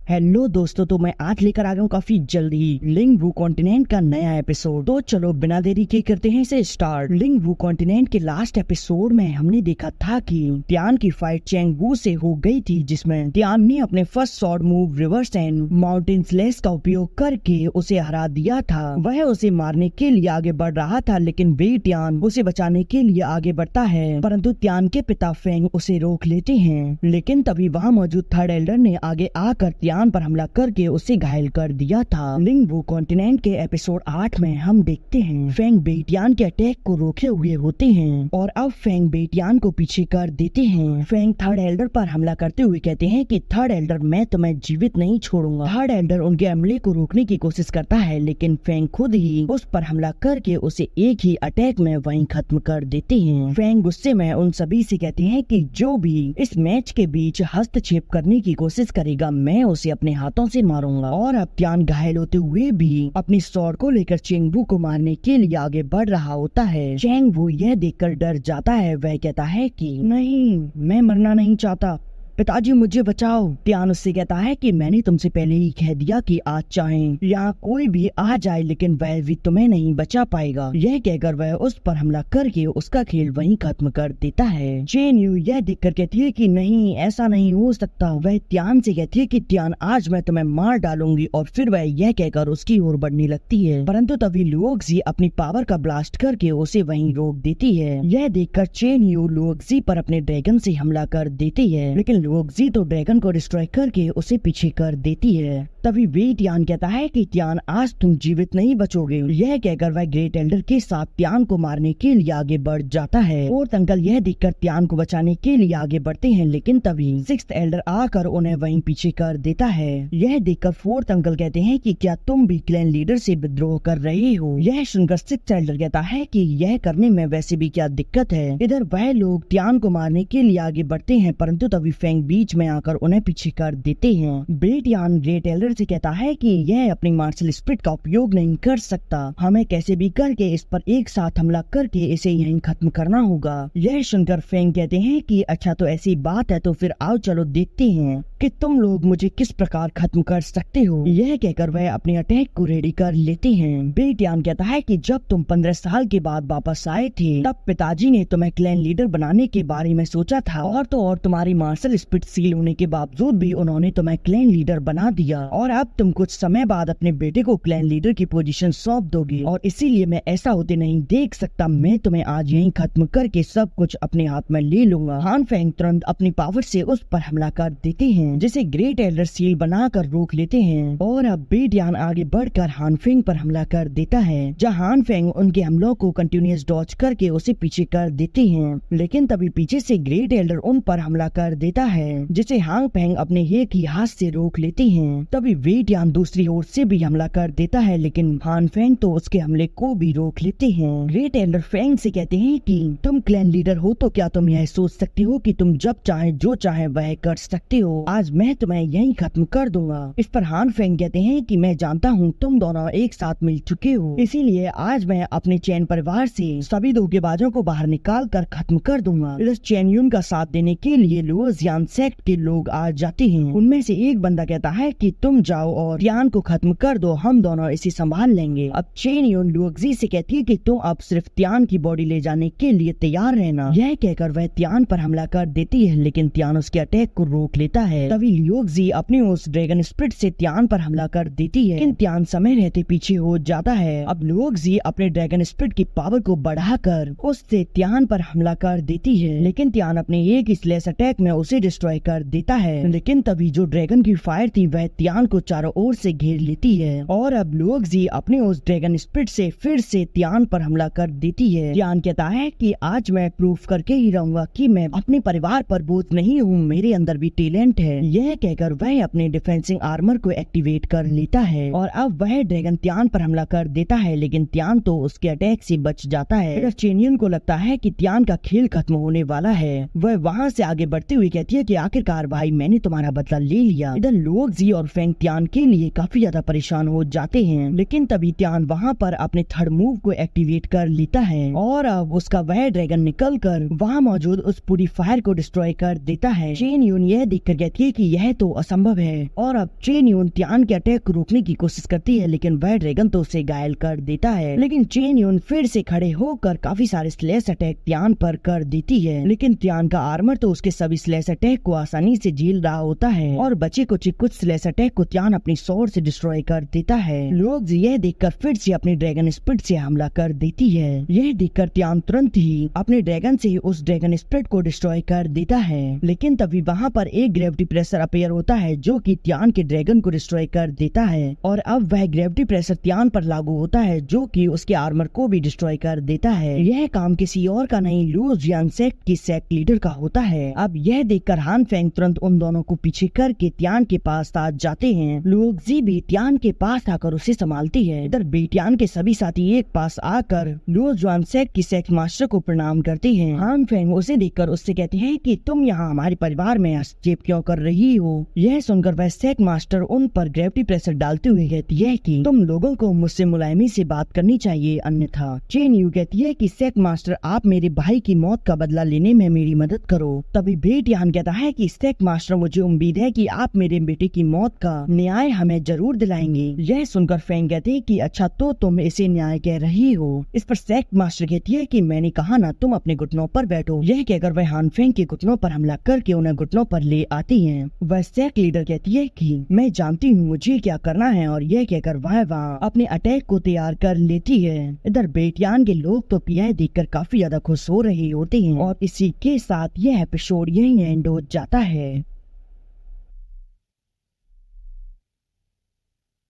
Hello दोस्तों, तो मैं आज लेकर आ गया हूँ काफी जल्दी लिंग वू कॉन्टिनेंट का नया एपिसोड। तो चलो बिना देरी के करते हैं इसे स्टार्ट। लिंग वू कॉन्टिनेंट के लास्ट एपिसोड में हमने देखा था कि टियान की फाइट चैंग वू से हो गई थी, जिसमें टियान ने अपने first sword move reverse and mountain slash का उपयोग करके उसे हरा दिया था। वह उसे मारने के लिए आगे बढ़ रहा था, लेकिन वे टियान उसे बचाने के लिए आगे बढ़ता है, परंतु टियान के पिता फेंग उसे रोक लेते हैं। लेकिन तभी वहाँ मौजूद थर्ड एल्डर ने आगे आकर टियान पर हमला करके उसे घायल कर दिया था। लिंग वू कॉन्टिनेंट के एपिसोड 8 में हम देखते हैं फेंग बेटियान के अटैक को रोके हुए होते हैं और अब फेंग बेटियान को पीछे कर देते हैं। फेंग थर्ड एल्डर पर हमला करते हुए कहते हैं कि थर्ड एल्डर, मैं तुम्हें जीवित नहीं छोड़ूंगा। थर्ड एल्डर उनके हमले को रोकने की कोशिश करता है, लेकिन फेंग खुद ही उस पर हमला करके उसे एक ही अटैक में वहीं खत्म कर देते हैं। फेंग गुस्से में उन सभी से कहते हैं कि जो भी इस मैच के बीच हस्तक्षेप करने की कोशिश करेगा, मैं उसे अपने हाथों से मारूंगा। और अब टियान घायल होते हुए भी अपनी स्वॉर्ड को लेकर चेंग वू को मारने के लिए आगे बढ़ रहा होता है। चेंग वू यह देखकर डर जाता है। वह कहता है कि नहीं, मैं मरना नहीं चाहता, पिताजी मुझे बचाओ। टियान उससे कहता है कि मैंने तुमसे पहले ही कह दिया कि आज चाहें यहाँ कोई भी आ जाए, लेकिन वह भी तुम्हें नहीं बचा पाएगा। यह कहकर वह उस पर हमला करके उसका खेल वहीं खत्म कर देता है। चेन यू यह देखकर कहती है कि नहीं, ऐसा नहीं हो सकता। वह टियान से कहती है कि टियान, आज मैं तुम्हें मार डालूंगी, और फिर वह यह कहकर उसकी ओर बढ़ने लगती है, परंतु तभी लुओक्सी अपनी पावर का ब्लास्ट करके उसे वहीं रोक देती है। यह देखकर चेन यू लुओक्सी पर अपने ड्रैगन से हमला कर देती है, लेकिन लुओक्सी तो ड्रैगन को डिस्ट्रॉय करके उसे पीछे कर देती है। तभी वे टियान कहता है कि टियान, आज तुम जीवित नहीं बचोगे। यह कहकर वह ग्रेट एल्डर के साथ टियान को मारने के लिए आगे बढ़ जाता है। और अंकल यह देखकर टियान को बचाने के लिए आगे बढ़ते हैं, लेकिन तभी सिक्स्थ एल्डर आकर उन्हें वहीं पीछे कर देता है। यह देखकर फोर्थ अंकल कहते हैं कि क्या तुम भी क्लैन लीडर से विद्रोह कर रहे हो। यह सुनकर सिक्स्थ एल्डर कहता है कि यह करने में वैसे भी क्या दिक्कत है। इधर वह लोग टियान को मारने के लिए आगे बढ़ते हैं, परंतु तभी फेंग बीच में आकर उन्हें पीछे कर देते हैं। बेटियान ग्रेट एल्डर से कहता है कि यह अपनी मार्शल स्पिरिट का उपयोग नहीं कर सकता, हमें कैसे भी करके इस पर एक साथ हमला करके इसे यहीं खत्म करना होगा। यह सुनकर फेंग कहते हैं कि अच्छा, तो ऐसी बात है, तो फिर आओ चलो देखते हैं कि तुम लोग मुझे किस प्रकार खत्म कर सकते हो। यह कहकर वह अपने अटैक को रेडी कर लेते हैं। बेटियान कहता है कि जब तुम 15 साल के बाद वापस आए थे, तब पिताजी ने तुम्हें क्लैन लीडर बनाने के बारे में सोचा था, और तो और तुम्हारी मार्शल स्पिरिट सील होने के बावजूद भी उन्होंने तुम्हें क्लैन लीडर बना दिया, और अब तुम कुछ समय बाद अपने बेटे को क्लैन लीडर की पोजीशन सौंप दोगे, और इसीलिए मैं ऐसा होते नहीं देख सकता। मैं तुम्हें आज यहीं खत्म करके सब कुछ अपने हाथ में ले लूंगा। हान फेंग तुरंत अपनी पावर से उस पर हमला कर देते हैं, जिसे ग्रेट एल्डर सील बनाकर रोक लेते हैं। और अब बेटियान आगे बढ़कर हान फेंग पर हमला कर देता है, जहां हान फेंग उनके हमलों को कंटिन्यूअस डॉज करके उसे पीछे कर देते हैं। लेकिन तभी पीछे से ग्रेट एल्डर उन पर हमला कर देता है, जिसे हांग फेंग अपने एक ही हाथ से रोक लेते हैं। तभी बेटियान दूसरी ओर से भी हमला कर देता है, लेकिन हान फेंग तो उसके हमले को भी रोक लेते हैं। ग्रेट एल्डर फेंग से कहते हैं कि तुम क्लैन लीडर हो, तो क्या तुम यह सोच सकते हो कि तुम जब चाहे जो चाहे वह कर सकते हो। आज मैं तुम्हें यहीं खत्म कर दूंगा। इस पर हान फेंग कहते हैं कि मैं जानता हूँ तुम दोनों एक साथ मिल चुके हो, इसीलिए आज मैं अपने चैन परिवार से सभी धोखेबाजों को बाहर निकाल कर खत्म कर दूंगा। इधर चैन यून का साथ देने के लिए लुओजियान सेक्ट के लोग आ जाते हैं। उनमें से एक बंदा कहता है कि तुम जाओ और टियान को खत्म कर दो, हम दोनों इसे संभाल लेंगे। अब चेन यून लुओक्सी से कहती है कि तुम अब सिर्फ टियान की बॉडी ले जाने के लिए तैयार रहना। यह कहकर वह टियान पर हमला कर देती है, लेकिन टियान उसके अटैक को रोक लेता है। तभी लुओक्सी अपने उस ड्रैगन स्पिरिट से टियान पर हमला कर देती है, लेकिन टियान समय रहते पीछे हो जाता है। अब लुओक्सी अपने ड्रैगन स्पिरिट की पावर को बढ़ाकर उससे टियान पर हमला कर देती है, लेकिन टियान अपने एक स्लैश अटैक में उसे डिस्ट्रॉय कर देता है। लेकिन तभी जो ड्रैगन की फायर थी वह टियान को चारों ओर से घेर लेती है, और अब लुओक्सी अपने उस ड्रैगन स्पिरिट से फिर से टियान पर हमला कर देती है। टियान कहता है कि आज मैं प्रूफ करके ही रहूंगा कि मैं अपने परिवार पर बोझ नहीं हूँ, मेरे अंदर भी टैलेंट है। यह कहकर वह अपने डिफेंसिंग आर्मर को एक्टिवेट कर लेता है, और अब वह ड्रैगन टियान पर हमला कर देता है, लेकिन टियान तो उसके अटैक से बच जाता है। चेनियन को लगता है कि टियान का खेल खत्म होने वाला है। वह वहाँ से आगे बढ़ते हुए कहती है कि आखिरकार भाई, मैंने तुम्हारा बदला ले लिया। इधर लुओक्सी और फेंग टियान के लिए काफी ज्यादा परेशान हो जाते हैं, लेकिन तभी टियान वहाँ पर अपने थर्ड मूव को एक्टिवेट कर लेता है, और अब उसका वह ड्रैगन निकलकर वहाँ मौजूद उस पूरी फायर को डिस्ट्रॉय कर देता है। चेन यून यह देखकर कहती है है कि यह तो असंभव है और अब चेन यून त्यान के अटैक को रोकने की कोशिश करती है, लेकिन वह ड्रैगन तो उसे घायल कर देता है। लेकिन चेन यून फिर से खड़े होकर काफी सारे स्लैश अटैक त्यान पर कर देती है, लेकिन त्यान का आर्मर तो उसके सभी स्लैश अटैक को आसानी से झेल रहा होता है और बचे कुछ स्लैश अटैक को त्यान अपनी स्वॉर्ड से डिस्ट्रॉय कर देता है। लोग यह देखकर फिर से अपनी ड्रैगन स्पिरिट से हमला कर देती है। यह देखकर त्यान तुरंत ही अपने ड्रैगन से उस ड्रैगन स्पिरिट को डिस्ट्रॉय कर देता है, लेकिन तभी वहाँ पर एक ग्रेविटी प्रेशर अपीयर होता है जो कि त्यान के ड्रैगन को डिस्ट्रॉय कर देता है और अब वह ग्रेविटी प्रेशर त्यान पर लागू होता है जो कि उसके आर्मर को भी डिस्ट्रॉय कर देता है। यह काम किसी और का नहीं, लू जियान सेक्ट की सेक्ट लीडर का होता है। अब यह देखकर हान फेंग तुरंत उन दोनों को पीछे करके त्यान के पास आ जाते हैं। लोग जी भी त्यान के पास आकर उसे संभालती है। इधर बेटियान के सभी साथी एक पास आकर लू जियान सेक्ट की सेक्ट मास्टर को प्रणाम करते हैं। हान फेंग उसे देखकर उससे कहते हैं कि तुम यहाँ हमारे परिवार में हस्तक्षेप क्यों कर रही हो। यह सुनकर वह सेक्ट मास्टर उन पर ग्रेविटी प्रेशर डालते हुए कहती है कि तुम लोगों को मुझसे मुलायमी से बात करनी चाहिए, अन्यथा। चेन यू कहती है कि सेक्ट मास्टर आप मेरे भाई की मौत का बदला लेने में मेरी मदद करो। तभी बेटियान कहता है कि सेक्ट मास्टर मुझे उम्मीद है कि आप मेरे बेटे की मौत का न्याय हमें जरूर दिलाएंगे। यह सुनकर फेंग कहते हैं कि अच्छा तो तुम इसे न्याय कह रही हो। इस पर सेक्ट मास्टर कहती है कि मैंने कहा ना तुम अपने घुटनों पर बैठो। यह कहकर वह हान फेंग के घुटनों पर हमला करके उन्हें घुटनों पर ले आती हैं। वह सेक्ट लीडर कहती है कि मैं जानती हूँ मुझे क्या करना है और यह कहकर वह वहाँ अपने अटैक को तैयार कर लेती है। इधर बेटियान के लोग तो यह देखकर काफी ज्यादा खुश हो रहे होते हैं और इसी के साथ यह एपिसोड यहीं एंड हो जाता है।